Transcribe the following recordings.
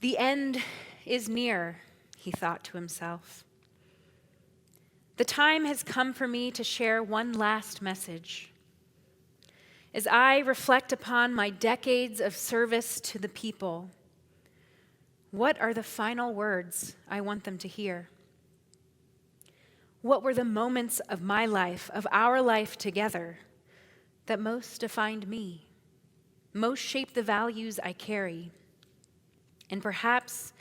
The end is near, he thought to himself. The time has come for me to share one last message. As I reflect upon my decades of service to the people, what are the final words I want them to hear? What were the moments of my life, of our life together, that most defined me, most shaped the values I carry? And perhaps,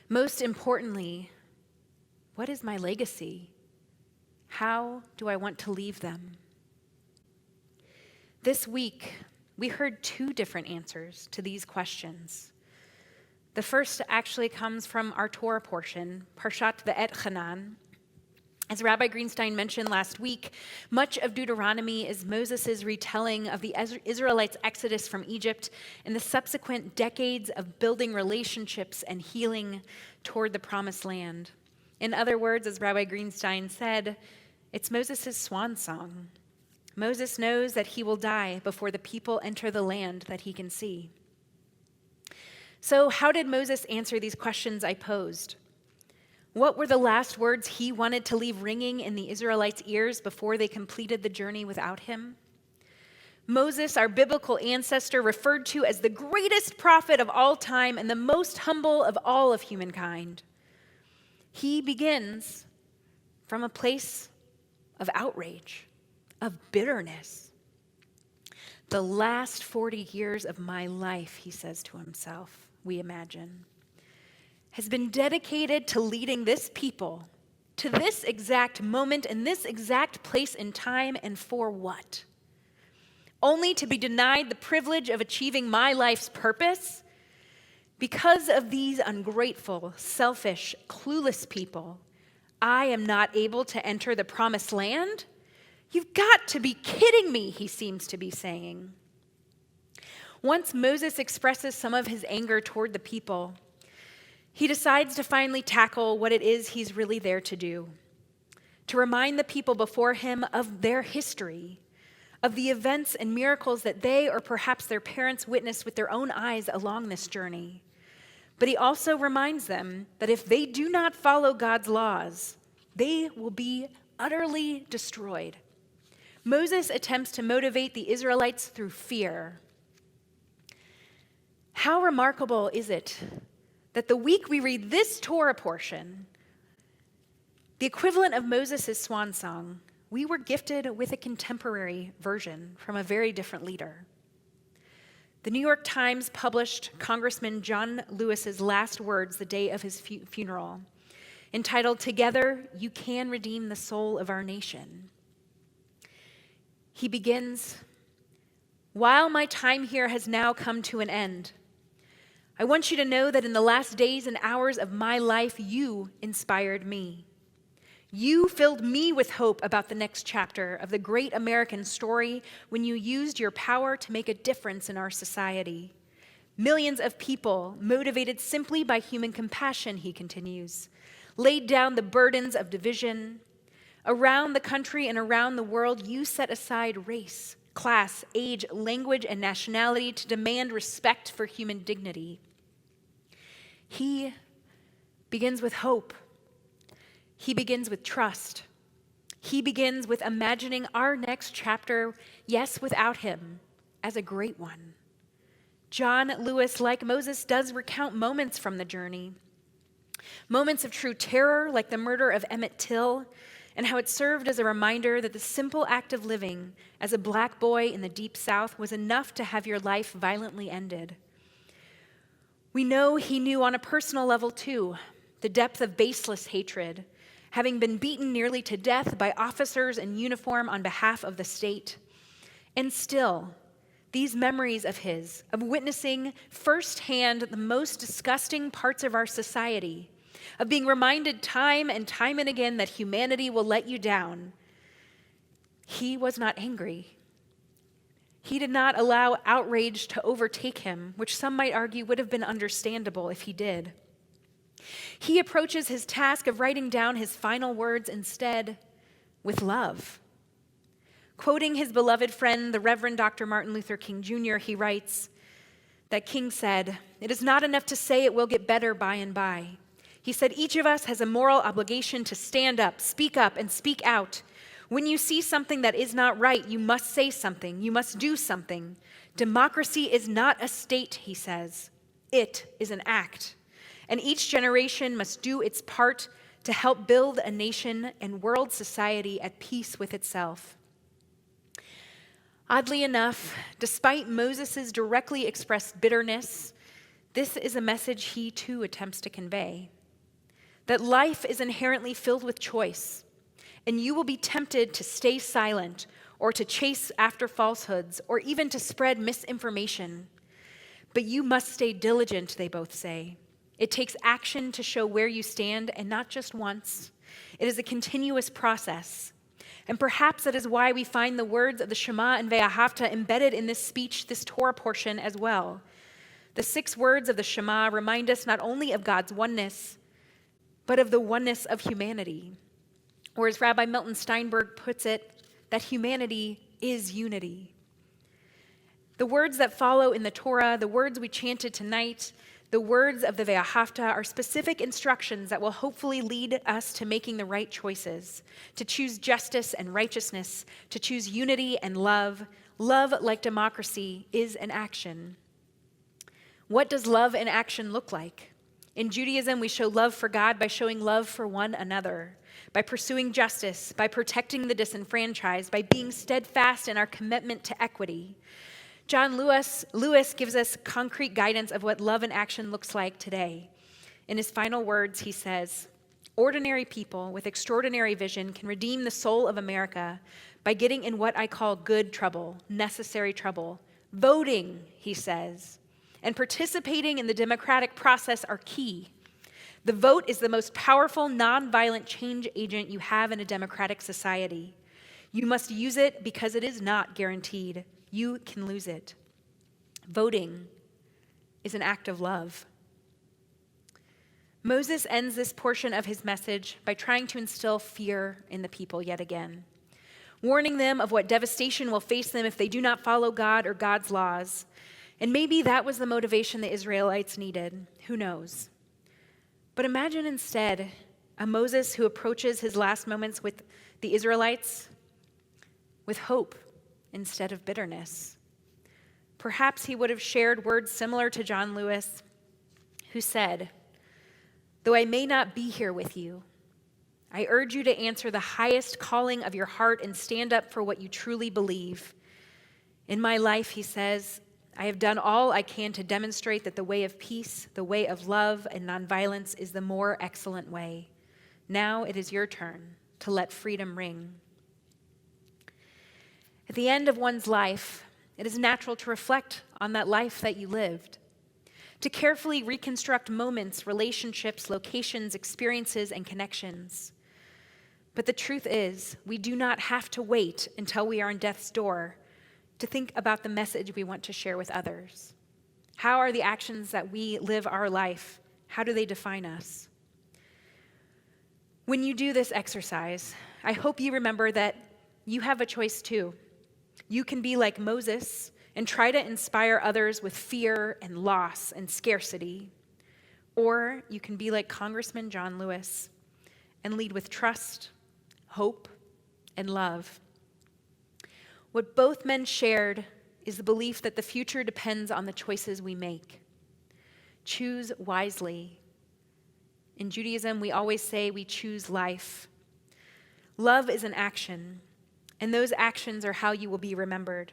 most importantly, what is my legacy? How do I want to leave them? This week, we heard two different answers to these questions. The first actually comes from our Torah portion, Parshat Ve'etchanan. As Rabbi Greenstein mentioned last week, much of Deuteronomy is Moses' retelling of the Israelites' exodus from Egypt and the subsequent decades of building relationships and healing toward the promised land. In other words, as Rabbi Greenstein said, it's Moses' swan song. Moses knows that he will die before the people enter the land that he can see. So how did Moses answer these questions I posed? What were the last words he wanted to leave ringing in the Israelites' ears before they completed the journey without him? Moses, our biblical ancestor, referred to as the greatest prophet of all time and the most humble of all of humankind. He begins from a place of outrage, of bitterness. The last 40 years of my life, he says to himself, we imagine, has been dedicated to leading this people to this exact moment in this exact place and time, and for what? Only to be denied the privilege of achieving my life's purpose because of these ungrateful, selfish, clueless people. I am not able to enter the promised land? You've got to be kidding me, he seems to be saying. Once Moses expresses some of his anger toward the people, he decides to finally tackle what it is he's really there to do, to remind the people before him of their history, of the events and miracles that they or perhaps their parents witnessed with their own eyes along this journey. But he also reminds them that if they do not follow God's laws, they will be utterly destroyed. Moses attempts to motivate the Israelites through fear. How remarkable is it that the week we read this Torah portion, the equivalent of Moses' swan song, we were gifted with a contemporary version from a very different leader. The New York Times published Congressman John Lewis's last words the day of his funeral, entitled, "Together You Can Redeem the Soul of Our Nation." He begins, "While my time here has now come to an end, I want you to know that in the last days and hours of my life, you inspired me. You filled me with hope about the next chapter of the great American story when you used your power to make a difference in our society. Millions of people, motivated simply by human compassion," he continues, "laid down the burdens of division. Around the country and around the world, you set aside race, class, age, language, and nationality to demand respect for human dignity." He begins with hope. He begins with trust. He begins with imagining our next chapter, yes, without him, as a great one. John Lewis, like Moses, does recount moments from the journey. Moments of true terror, like the murder of Emmett Till, and how it served as a reminder that the simple act of living as a black boy in the Deep South was enough to have your life violently ended. We know he knew on a personal level, too, the depth of baseless hatred, having been beaten nearly to death by officers in uniform on behalf of the state. And still, these memories of his, of witnessing firsthand the most disgusting parts of our society, of being reminded time and again that humanity will let you down, he was not angry. He did not allow outrage to overtake him, which some might argue would have been understandable if he did. He approaches his task of writing down his final words instead with love. Quoting his beloved friend, the Reverend Dr. Martin Luther King Jr., he writes that king said, "It is not enough to say it will get better by and by." He said, "Each of us has a moral obligation to stand up, and speak out. When you see something that is not right, you must say something. You must do something. Democracy is not a state," he says. It is an act. And each generation must do its part to help build a nation and world society at peace with itself. Oddly enough, despite Moses' directly expressed bitterness, this is a message he too attempts to convey. That life is inherently filled with choice, and you will be tempted to stay silent or to chase after falsehoods or even to spread misinformation. But you must stay diligent, they both say. It takes action to show where you stand, and not just once. It is a continuous process. And perhaps that is why we find the words of the Shema and Ve'ahavta embedded in this speech, this Torah portion as well. The 6 words of the Shema remind us not only of God's oneness, but of the oneness of humanity. Or as Rabbi Milton Steinberg puts it, that humanity is unity. The words that follow in the Torah, the words we chanted tonight, the words of the Ve'ahavta are specific instructions that will hopefully lead us to making the right choices, to choose justice and righteousness, to choose unity and love. Love, like democracy, is an action. What does love in action look like? In Judaism, we show love for God by showing love for one another, by pursuing justice, by protecting the disenfranchised, by being steadfast in our commitment to equity. John Lewis gives us concrete guidance of what love in action looks like today. In his final words, he says, "Ordinary people with extraordinary vision can redeem the soul of America by getting in what I call good trouble, necessary trouble. Voting," he says, "and participating in the democratic process are key. The vote is the most powerful nonviolent change agent you have in a democratic society. You must use it because it is not guaranteed. You can lose it. Voting is an act of love." Moses ends this portion of his message by trying to instill fear in the people yet again, warning them of what devastation will face them if they do not follow God or God's laws. And maybe that was the motivation the Israelites needed. Who knows? But imagine instead a Moses who approaches his last moments with the Israelites with hope instead of bitterness. Perhaps he would have shared words similar to John Lewis, who said, "Though I may not be here with you, I urge you to answer the highest calling of your heart and stand up for what you truly believe. In my life," he says, "I have done all I can to demonstrate that the way of peace, the way of love and nonviolence is the more excellent way. Now it is your turn to let freedom ring." At the end of one's life, it is natural to reflect on that life that you lived, to carefully reconstruct moments, relationships, locations, experiences, and connections. But the truth is, we do not have to wait until we are on death's door to think about the message we want to share with others. How are the actions that we live our life? How do they define us? When you do this exercise, I hope you remember that you have a choice too. You can be like Moses and try to inspire others with fear and loss and scarcity. Or you can be like Congressman John Lewis and lead with trust, hope, and love. What both men shared is the belief that the future depends on the choices we make. Choose wisely. In Judaism, we always say we choose life. Love is an action, and those actions are how you will be remembered.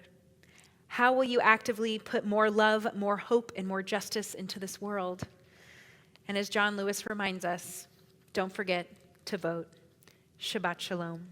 How will you actively put more love, more hope, and more justice into this world? And as John Lewis reminds us, don't forget to vote. Shabbat shalom.